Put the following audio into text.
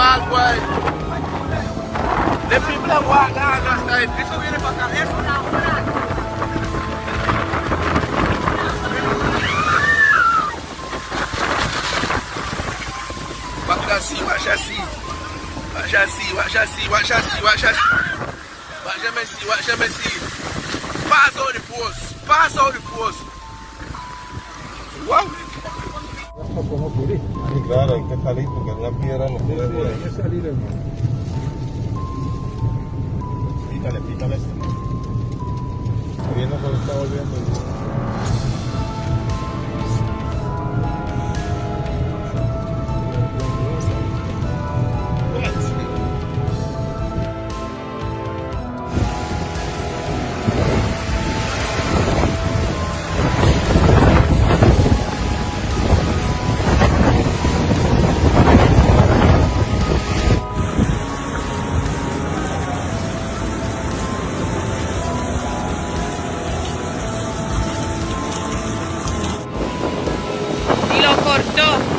walk, boy. The people that walk down that side. Eso viene para acá. Eso no, watch así, watch así. Watch así, watch así, watch así, watch así. Watch them see, watch them see. Pass out the post, pass out the post. Wow. Claro, hay que salir porque una piedra no puede ver. Hay que salir, hermano. Pícale, pícale. Viendo cómo está volviendo. Y lo cortó.